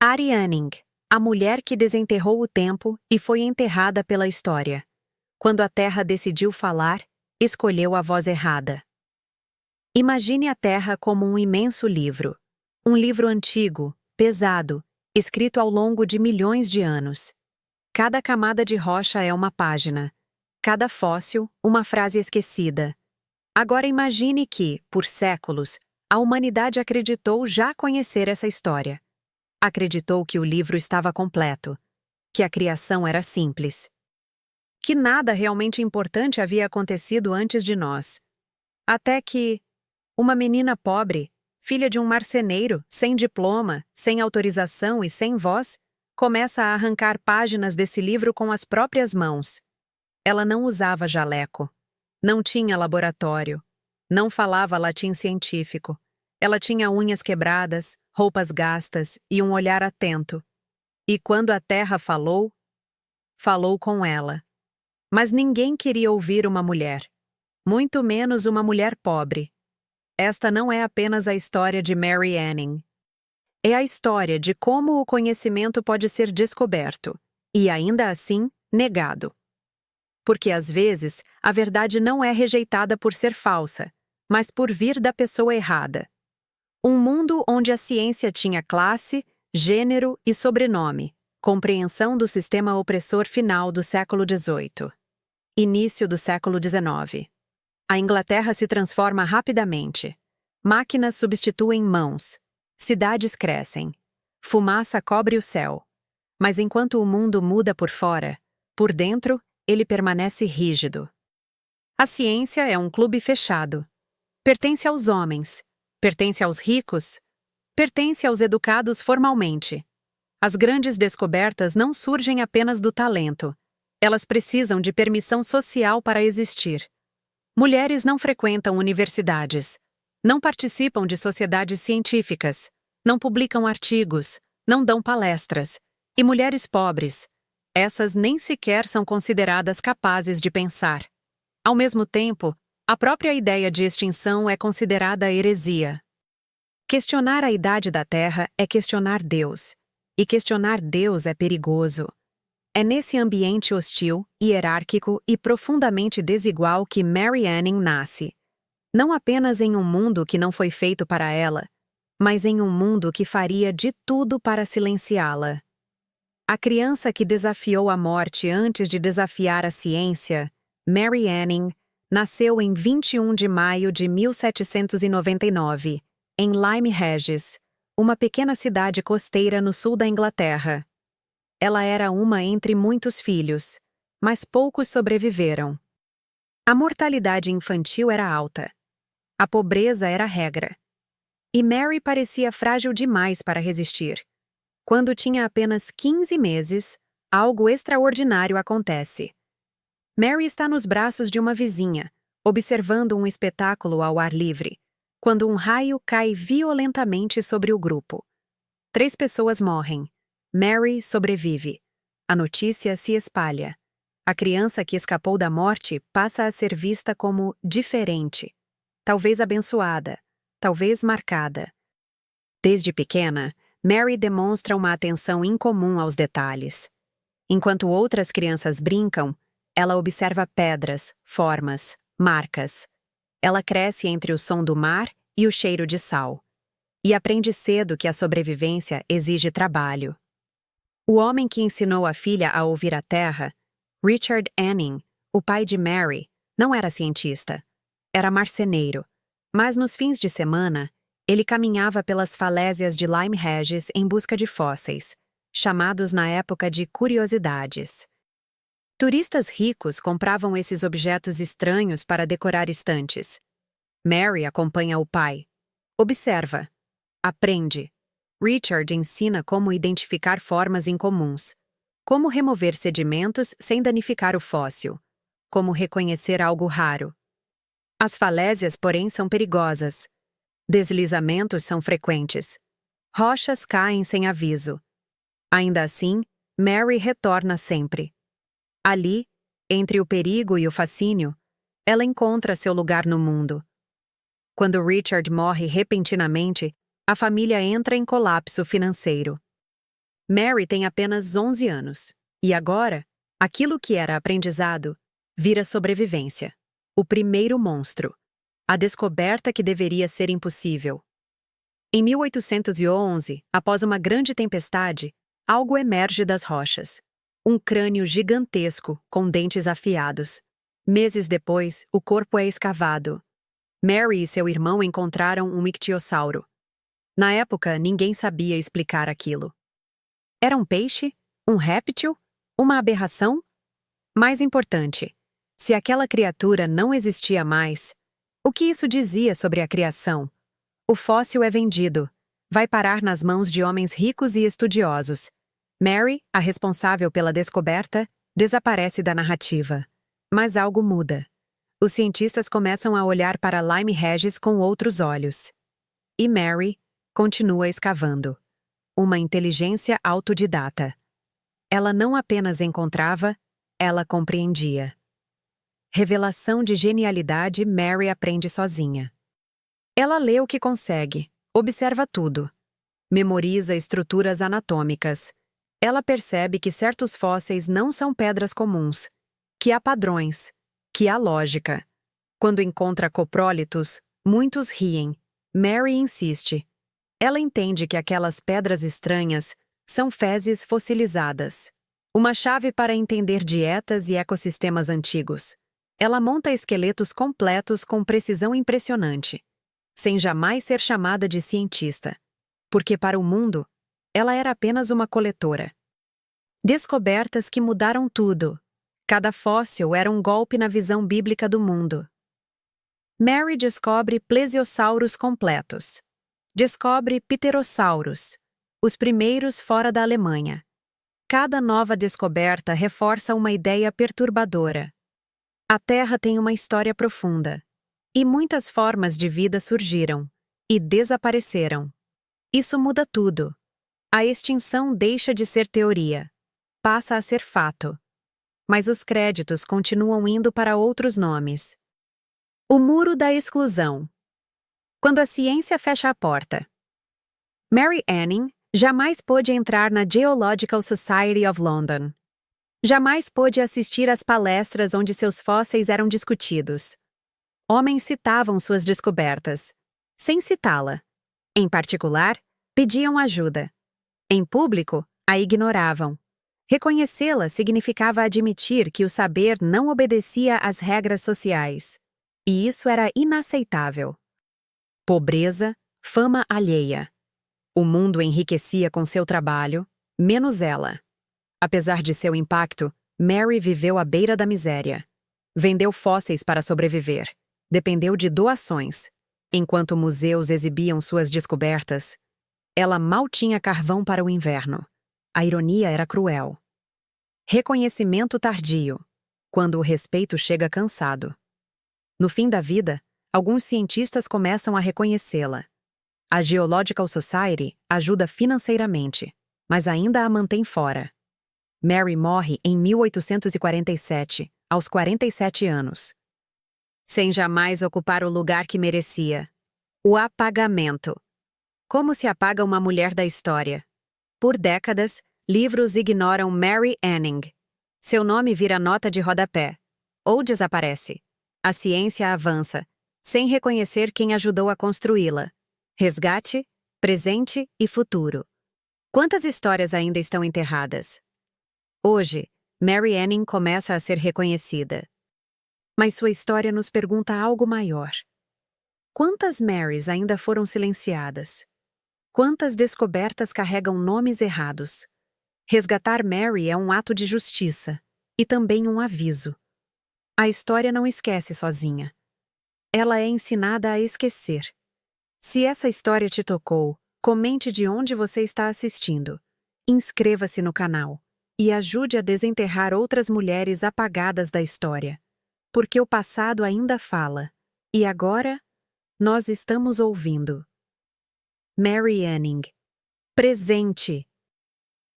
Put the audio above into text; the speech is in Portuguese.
Mary Anning, a mulher que desenterrou o tempo e foi enterrada pela história. Quando a Terra decidiu falar, escolheu a voz errada. Imagine a Terra como um imenso livro. Um livro antigo, pesado, escrito ao longo de milhões de anos. Cada camada de rocha é uma página. Cada fóssil, uma frase esquecida. Agora imagine que, por séculos, a humanidade acreditou já conhecer essa história. Acreditou que o livro estava completo, que a criação era simples, que nada realmente importante havia acontecido antes de nós. Até que uma menina pobre, filha de um marceneiro, sem diploma, sem autorização e sem voz, começa a arrancar páginas desse livro com as próprias mãos. Ela não usava jaleco, não tinha laboratório, não falava latim científico. Ela tinha unhas quebradas, roupas gastas e um olhar atento. E quando a Terra falou, falou com ela. Mas ninguém queria ouvir uma mulher, muito menos uma mulher pobre. Esta não é apenas a história de Mary Anning. É a história de como o conhecimento pode ser descoberto e, ainda assim, negado. Porque, às vezes, a verdade não é rejeitada por ser falsa, mas por vir da pessoa errada. Um mundo onde a ciência tinha classe, gênero e sobrenome, compreensão do sistema opressor final do século XVIII. Início do século XIX. A Inglaterra se transforma rapidamente. Máquinas substituem mãos. Cidades crescem. Fumaça cobre o céu. Mas enquanto o mundo muda por fora, por dentro, ele permanece rígido. A ciência é um clube fechado. Pertence aos homens. Pertence aos ricos? Pertence aos educados formalmente. As grandes descobertas não surgem apenas do talento. Elas precisam de permissão social para existir. Mulheres não frequentam universidades, não participam de sociedades científicas, não publicam artigos, não dão palestras. E mulheres pobres, essas nem sequer são consideradas capazes de pensar. Ao mesmo tempo, a própria ideia de extinção é considerada heresia. Questionar a idade da Terra é questionar Deus. E questionar Deus é perigoso. É nesse ambiente hostil, hierárquico e profundamente desigual que Mary Anning nasce. Não apenas em um mundo que não foi feito para ela, mas em um mundo que faria de tudo para silenciá-la. A criança que desafiou a morte antes de desafiar a ciência, Mary Anning, nasceu em 21 de maio de 1799, em Lyme Regis, uma pequena cidade costeira no sul da Inglaterra. Ela era uma entre muitos filhos, mas poucos sobreviveram. A mortalidade infantil era alta. A pobreza era a regra. E Mary parecia frágil demais para resistir. Quando tinha apenas 15 meses, algo extraordinário acontece. Mary está nos braços de uma vizinha, observando um espetáculo ao ar livre, quando um raio cai violentamente sobre o grupo. 3 pessoas morrem. Mary sobrevive. A notícia se espalha. A criança que escapou da morte passa a ser vista como diferente, talvez abençoada, talvez marcada. Desde pequena, Mary demonstra uma atenção incomum aos detalhes. Enquanto outras crianças brincam, ela observa pedras, formas, marcas. Ela cresce entre o som do mar e o cheiro de sal. E aprende cedo que a sobrevivência exige trabalho. O homem que ensinou a filha a ouvir a terra, Richard Anning, o pai de Mary, não era cientista. Era marceneiro. Mas nos fins de semana, ele caminhava pelas falésias de Lyme Regis em busca de fósseis, chamados na época de curiosidades. Turistas ricos compravam esses objetos estranhos para decorar estantes. Mary acompanha o pai. Observa. Aprende. Richard ensina como identificar formas incomuns. Como remover sedimentos sem danificar o fóssil. Como reconhecer algo raro. As falésias, porém, são perigosas. Deslizamentos são frequentes. Rochas caem sem aviso. Ainda assim, Mary retorna sempre. Ali, entre o perigo e o fascínio, ela encontra seu lugar no mundo. Quando Richard morre repentinamente, a família entra em colapso financeiro. Mary tem apenas 11 anos. E agora, aquilo que era aprendizado vira sobrevivência. O primeiro monstro. A descoberta que deveria ser impossível. Em 1811, após uma grande tempestade, algo emerge das rochas. Um crânio gigantesco, com dentes afiados. Meses depois, o corpo é escavado. Mary e seu irmão encontraram um ictiossauro. Na época, ninguém sabia explicar aquilo. Era um peixe? Um réptil? Uma aberração? Mais importante, se aquela criatura não existia mais, o que isso dizia sobre a criação? O fóssil é vendido. Vai parar nas mãos de homens ricos e estudiosos. Mary, a responsável pela descoberta, desaparece da narrativa. Mas algo muda. Os cientistas começam a olhar para Lyme Regis com outros olhos. E Mary continua escavando. Uma inteligência autodidata. Ela não apenas encontrava, ela compreendia. Revelação de genialidade, Mary aprende sozinha. Ela lê o que consegue, observa tudo. Memoriza estruturas anatômicas. Ela percebe que certos fósseis não são pedras comuns, que há padrões, que há lógica. Quando encontra coprólitos, muitos riem. Mary insiste. Ela entende que aquelas pedras estranhas são fezes fossilizadas. Uma chave para entender dietas e ecossistemas antigos. Ela monta esqueletos completos com precisão impressionante, sem jamais ser chamada de cientista, porque para o mundo, ela era apenas uma coletora. Descobertas que mudaram tudo. Cada fóssil era um golpe na visão bíblica do mundo. Mary descobre plesiosauros completos. Descobre pterossauros, os primeiros fora da Alemanha. Cada nova descoberta reforça uma ideia perturbadora. A Terra tem uma história profunda. E muitas formas de vida surgiram e desapareceram. Isso muda tudo. A extinção deixa de ser teoria. Passa a ser fato. Mas os créditos continuam indo para outros nomes. O muro da exclusão. Quando a ciência fecha a porta. Mary Anning jamais pôde entrar na Geological Society of London. Jamais pôde assistir às palestras onde seus fósseis eram discutidos. Homens citavam suas descobertas, sem citá-la. Em particular, pediam ajuda. Em público, a ignoravam. Reconhecê-la significava admitir que o saber não obedecia às regras sociais. E isso era inaceitável. Pobreza, fama alheia. O mundo enriquecia com seu trabalho, menos ela. Apesar de seu impacto, Mary viveu à beira da miséria. Vendeu fósseis para sobreviver. Dependeu de doações. Enquanto museus exibiam suas descobertas, ela mal tinha carvão para o inverno. A ironia era cruel. Reconhecimento tardio, quando o respeito chega cansado. No fim da vida, alguns cientistas começam a reconhecê-la. A Geological Society ajuda financeiramente, mas ainda a mantém fora. Mary morre em 1847, aos 47 anos. Sem jamais ocupar o lugar que merecia. O apagamento. Como se apaga uma mulher da história? Por décadas, livros ignoram Mary Anning. Seu nome vira nota de rodapé. Ou desaparece. A ciência avança, sem reconhecer quem ajudou a construí-la. Resgate, presente e futuro. Quantas histórias ainda estão enterradas? Hoje, Mary Anning começa a ser reconhecida. Mas sua história nos pergunta algo maior. Quantas Marys ainda foram silenciadas? Quantas descobertas carregam nomes errados? Resgatar Mary é um ato de justiça e também um aviso. A história não esquece sozinha. Ela é ensinada a esquecer. Se essa história te tocou, comente de onde você está assistindo. Inscreva-se no canal e ajude a desenterrar outras mulheres apagadas da história. Porque o passado ainda fala. E agora, nós estamos ouvindo. Mary Anning. Presente.